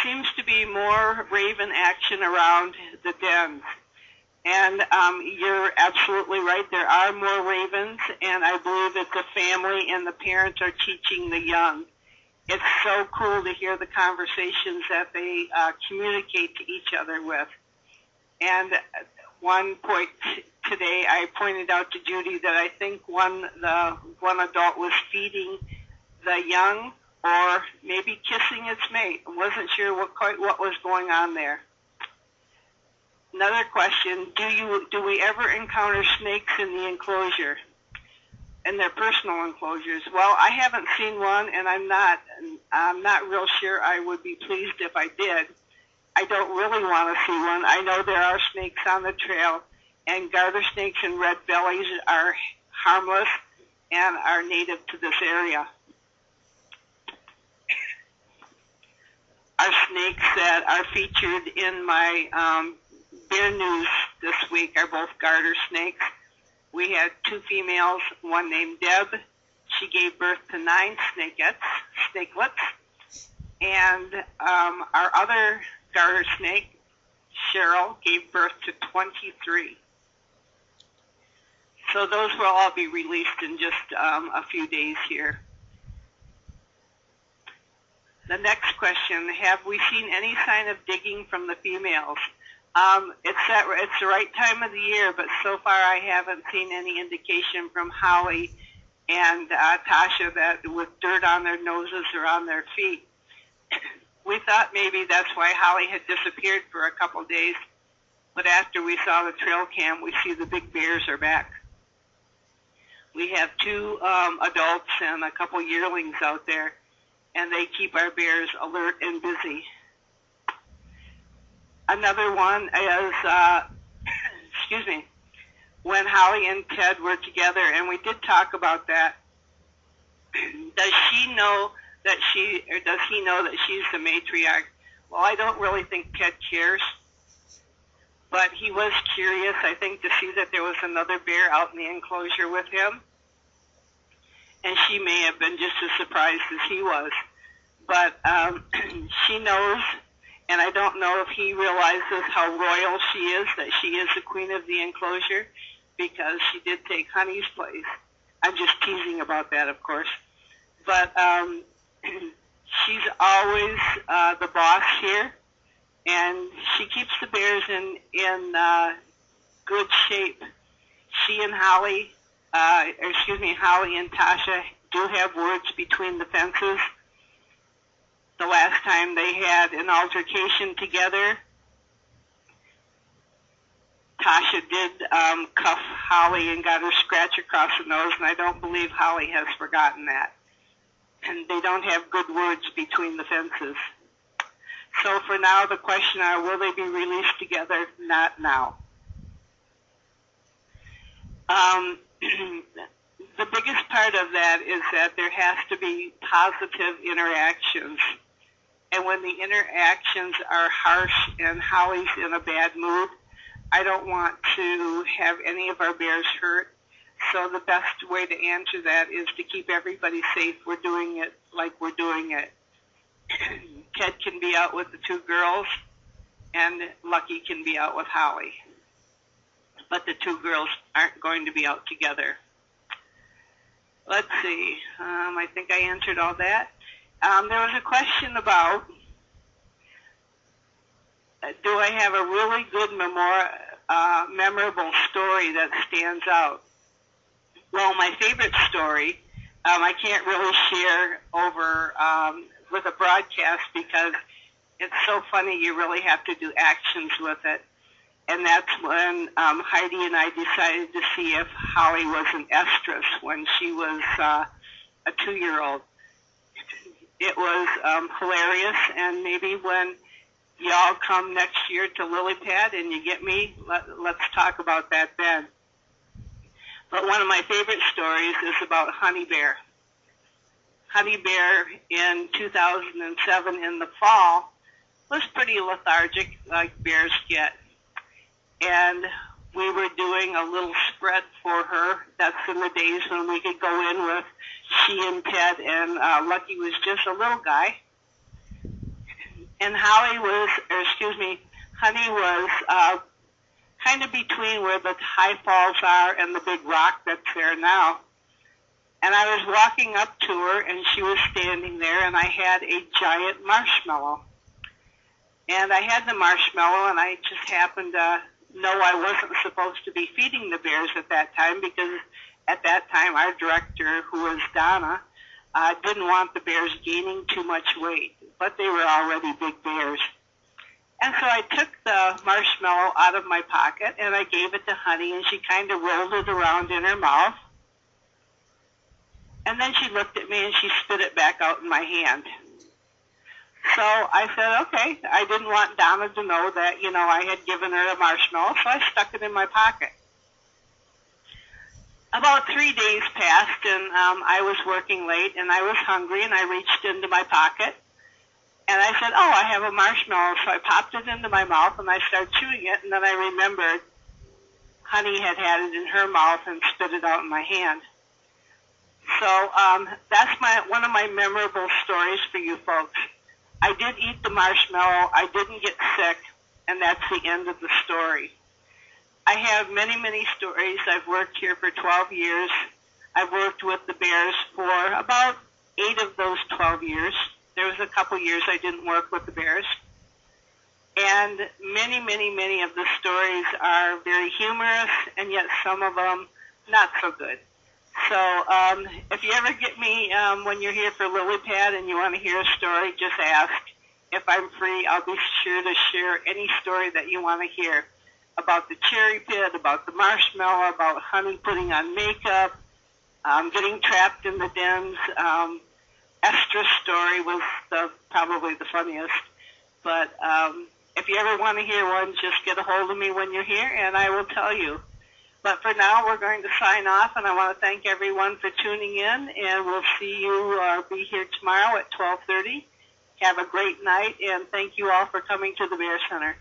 seems to be more raven action around the dens. And you're absolutely right. There are more ravens, and I believe that the family and the parents are teaching the young. It's so cool to hear the conversations that they communicate to each other with. And one point today, I pointed out to Judy that I think one adult was feeding the young, or maybe kissing its mate. I wasn't sure quite what was going on there. Another question: do we ever encounter snakes in the enclosure, in their personal enclosures? Well, I haven't seen one, and I'm not real sure I would be pleased if I did. I don't really want to see one. I know there are snakes on the trail, and garter snakes and red bellies are harmless and are native to this area. Our snakes that are featured in my bear news this week are both garter snakes. We had 2 females, one named Deb. She gave birth to 9 snakelets. And our other garter snake, Cheryl, gave birth to 23. So those will all be released in just a few days here. The next question: have we seen any sign of digging from the females? It's the right time of the year, but so far I haven't seen any indication from Holly and Tasha that with dirt on their noses or on their feet. We thought maybe that's why Holly had disappeared for a couple days, but after we saw the trail cam, we see the big bears are back. We have 2 adults and a couple yearlings out there, and they keep our bears alert and busy. Another one is, when Holly and Ted were together, and we did talk about that. Does he know that she's the matriarch? Well, I don't really think Ted cares, but he was curious, I think, to see that there was another bear out in the enclosure with him, and she may have been just as surprised as he was. But she knows, and I don't know if he realizes how royal she is, that she is the queen of the enclosure, because she did take Honey's place. I'm just teasing about that, of course. But she's always the boss here, and she keeps the bears in good shape. She and Holly and Tasha do have words between the fences. The last time they had an altercation together, Tasha did cuff Holly and got her scratch across the nose, and I don't believe Holly has forgotten that. And they don't have good words between the fences. So for now, the question are, will they be released together? Not now. The biggest part of that is that there has to be positive interactions. And when the interactions are harsh and Holly's in a bad mood, I don't want to have any of our bears hurt. So the best way to answer that is to keep everybody safe. We're doing it like we're doing it. Ted can be out with the 2 girls, and Lucky can be out with Holly. But the 2 girls aren't going to be out together. Let's see. I think I answered all that. There was a question about, do I have a really good memorable story that stands out? Well, my favorite story, I can't really share over with a broadcast because it's so funny. You really have to do actions with it. And that's when Heidi and I decided to see if Holly was an estrus when she was a 2-year-old. It was hilarious, and maybe when y'all come next year to Lily Pad and you get me, let's talk about that then. But one of my favorite stories is about Honey Bear. Honey Bear in 2007 in the fall was pretty lethargic, like bears get. And we were doing a little spread for her. That's in the days when we could go in with she and Ted, and Lucky was just a little guy. and Honey was kind of between where the high falls are and the big rock that's there now. And I was walking up to her, and she was standing there, and I had a giant marshmallow. And I had the marshmallow, and I just happened to know I wasn't supposed to be feeding the bears at that time, because at that time our director, who was Donna, didn't want the bears gaining too much weight, but they were already big bears. And so I took the marshmallow out of my pocket, and I gave it to Honey, and she kind of rolled it around in her mouth. And then she looked at me, and she spit it back out in my hand. So I said, okay, I didn't want Donna to know that, I had given her a marshmallow, so I stuck it in my pocket. About 3 days passed, and I was working late, and I was hungry, and I reached into my pocket, and I said, oh, I have a marshmallow. So I popped it into my mouth, and I started chewing it, and then I remembered Honey had it in her mouth and spit it out in my hand. So that's one of my memorable stories for you folks. I did eat the marshmallow. I didn't get sick, and that's the end of the story. I have many, many stories. I've worked here for 12 years. I've worked with the bears for about 8 of those 12 years. There was a couple years I didn't work with the bears. And many, many, many of the stories are very humorous, and yet some of them not so good. So if you ever get me when you're here for Lily Pad and you want to hear a story, just ask. If I'm free, I'll be sure to share any story that you want to hear about the cherry pit, about the marshmallow, about Honey putting on makeup, getting trapped in the dens. Estra's story was probably the funniest. But if you ever want to hear one, just get a hold of me when you're here, and I will tell you. But for now, we're going to sign off, and I want to thank everyone for tuning in, and we'll see you be here tomorrow at 12:30. Have a great night, and thank you all for coming to the Bear Center.